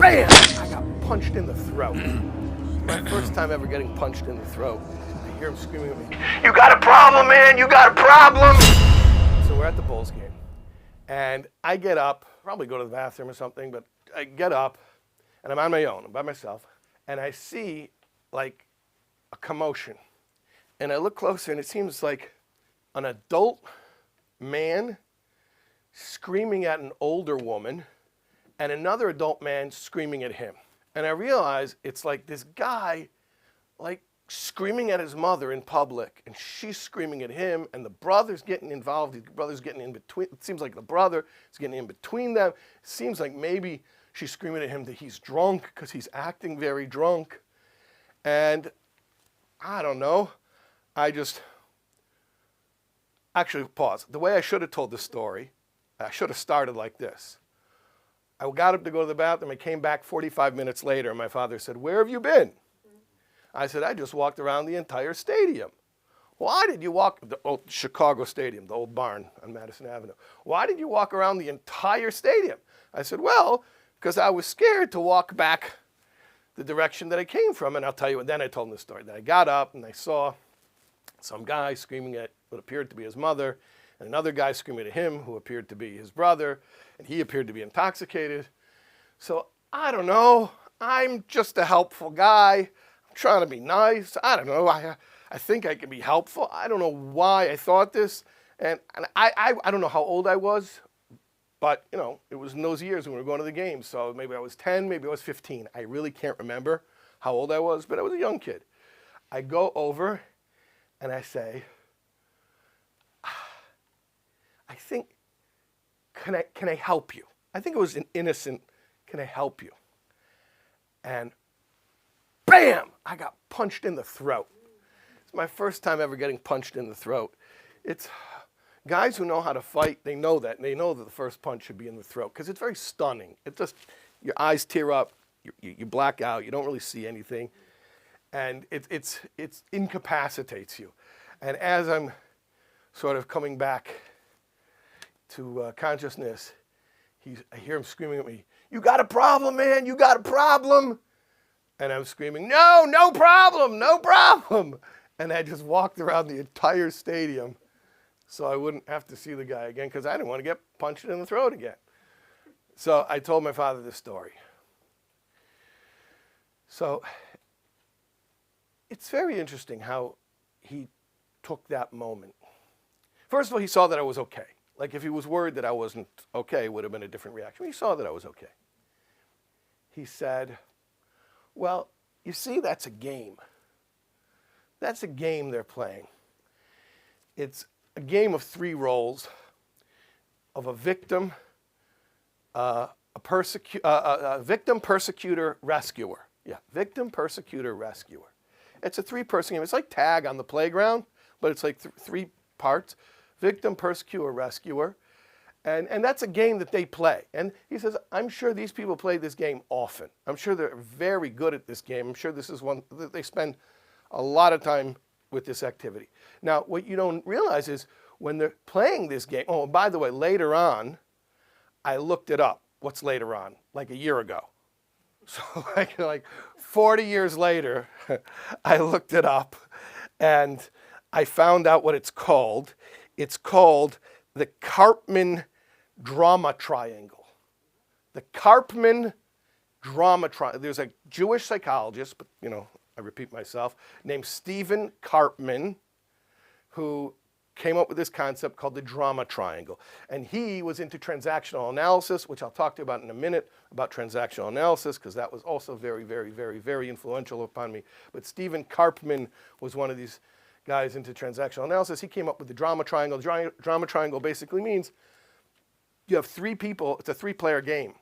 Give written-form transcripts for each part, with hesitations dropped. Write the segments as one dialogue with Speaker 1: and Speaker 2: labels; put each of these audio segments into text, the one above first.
Speaker 1: bam! I got punched in the throat. My first time ever getting punched in the throat. I hear him screaming at me, "You got a problem, man! You got a problem!" So we're at the Bulls game. And I get up, probably go to the bathroom or something, but I get up, and I'm on my own, I'm by myself, and I see, like, a commotion. And I look closer, and it seems like an adult man screaming at an older woman, and another adult man screaming at him. And I realize it's like this guy, like, screaming at his mother in public, and she's screaming at him, and the brother's getting involved. The brother's getting in between. It seems like the brother is getting in between them. It seems like maybe she's screaming at him that he's drunk because he's acting very drunk. And I don't know. Actually, pause. The way I should have told the story, I should have started like this. I got up to go to the bathroom. I came back 45 minutes later, and my father said, "Where have you been?" I said, "I just walked around the entire stadium." "Why did you walk?" The old Chicago Stadium, the old barn on Madison Avenue. "Why did you walk around the entire stadium?" I said, "Well, because I was scared to walk back the direction that I came from." And I'll tell you, and then I told him the story. Then I got up, and I saw some guy screaming at what appeared to be his mother, and another guy screaming at him who appeared to be his brother, and he appeared to be intoxicated. So I don't know. I'm just a helpful guy. I'm trying to be nice. I don't know. I think I can be helpful. I don't know why I thought this. And I don't know how old I was, but, you know, it was in those years when we were going to the games. So maybe I was 10, maybe I was 15. I really can't remember how old I was, but I was a young kid. I go over and I say, "I think, can I help you?" I think it was an innocent, "Can I help you?" And bam, I got punched in the throat. It's my first time ever getting punched in the throat. It's guys who know how to fight, they know that, and they know that the first punch should be in the throat because it's very stunning. It just, your eyes tear up, you black out, you don't really see anything, and it incapacitates you. And as I'm sort of coming back to consciousness, I hear him screaming at me, "You got a problem, man, you got a problem." And I'm screaming, no problem, no problem. And I just walked around the entire stadium so I wouldn't have to see the guy again because I didn't want to get punched in the throat again. So I told my father this story. So it's very interesting how he took that moment. First of all, he saw that I was okay. Like if he was worried that I wasn't okay, it would have been a different reaction. He saw that I was okay. He said, "Well, you see, that's a game. That's a game they're playing. It's a game of three roles, of a victim, victim, persecutor, rescuer. Yeah, victim, persecutor, rescuer. It's a three-person game. It's like tag on the playground, but it's like three parts. Victim, persecutor, rescuer. And that's a game that they play. And he says, I'm sure these people play this game often. I'm sure they're very good at this game. I'm sure this is one that they spend a lot of time with this activity. Now, what you don't realize is when they're playing this game, oh, and by the way, later on, I looked it up. What's later on? Like a year ago. So like 40 years later, I looked it up and I found out what it's called. It's called the Karpman drama triangle. The Karpman drama triangle. There's a Jewish psychologist, but you know, I repeat myself, named Stephen Karpman, who came up with this concept called the drama triangle. And he was into transactional analysis, which I'll talk to you about in a minute, about transactional analysis, because that was also very, very, very, very influential upon me. But Stephen Karpman was one of these guys into transactional analysis. He came up with the drama triangle. The drama triangle basically means you have three people. It's a three-player game.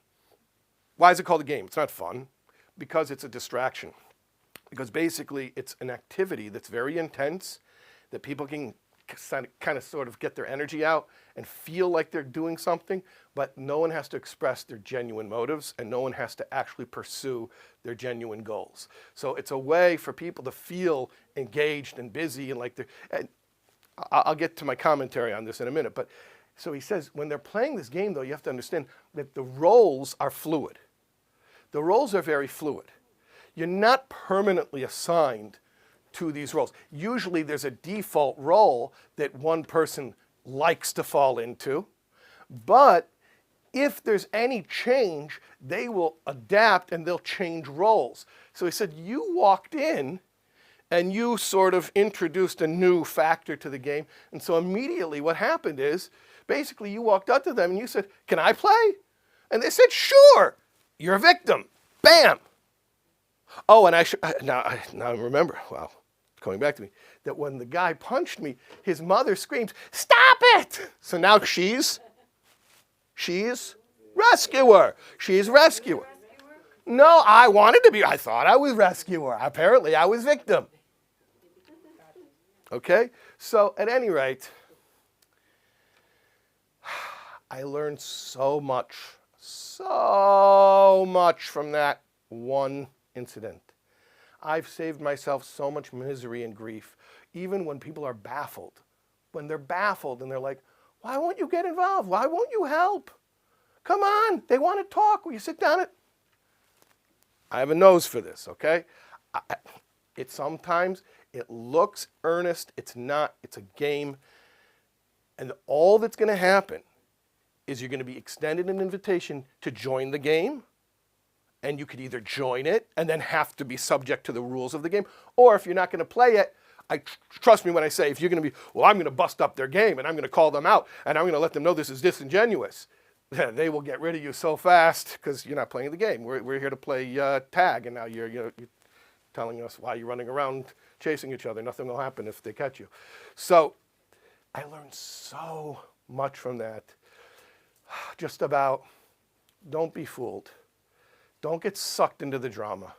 Speaker 1: Why is it called a game? It's not fun. Because it's a distraction. Because basically it's an activity that's very intense, that people can kind of sort of get their energy out and feel like they're doing something, but no one has to express their genuine motives and no one has to actually pursue their genuine goals. So it's a way for people to feel engaged and busy and like they're, and I'll get to my commentary on this in a minute, but so he says when they're playing this game though, you have to understand that the roles are fluid. The roles are very fluid. You're not permanently assigned to these roles. Usually there's a default role that one person likes to fall into, but if there's any change, they will adapt and they'll change roles. So he said, you walked in and you sort of introduced a new factor to the game. And so immediately what happened is, basically you walked up to them and you said, can I play? And they said, sure, you're a victim. Bam. Oh, and now I remember, wow, coming back to me, that when the guy punched me, his mother screams, stop it! So now she's rescuer. She's rescuer. No, I wanted to be, I thought I was rescuer. Apparently I was victim. Okay? So at any rate, I learned so much from that one incident. I've saved myself so much misery and grief, even when people are baffled. When they're baffled and they're like, why won't you get involved? Why won't you help? Come on, they want to talk. Will you sit down? I have a nose for this, okay? Sometimes it looks earnest. It's not. It's a game. And all that's going to happen is you're going to be extended an invitation to join the game, and you could either join it and then have to be subject to the rules of the game, or if you're not going to play it, trust me when I say, if you're going to be, well, I'm going to bust up their game and I'm going to call them out and I'm going to let them know this is disingenuous, they will get rid of you so fast because you're not playing the game. We're here to play tag, and now you're telling us why you're running around chasing each other. Nothing will happen if they catch you. So I learned so much from that. Just about, don't be fooled. Don't get sucked into the drama.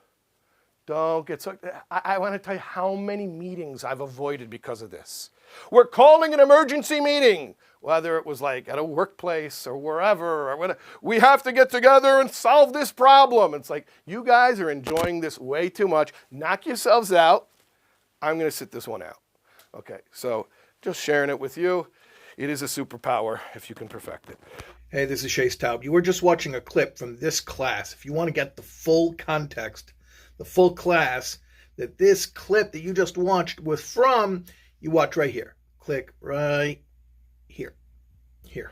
Speaker 1: Don't get sucked. I want to tell you how many meetings I've avoided because of this. We're calling an emergency meeting, whether it was like at a workplace or wherever or whatever. We have to get together and solve this problem. It's like, you guys are enjoying this way too much. Knock yourselves out. I'm going to sit this one out. Okay, so just sharing it with you. It is a superpower if you can perfect it.
Speaker 2: Hey, this is Shais Taub. You were just watching a clip from this class. If you want to get the full context, the full class that this clip that you just watched was from, you watch right here. Click right here. Here.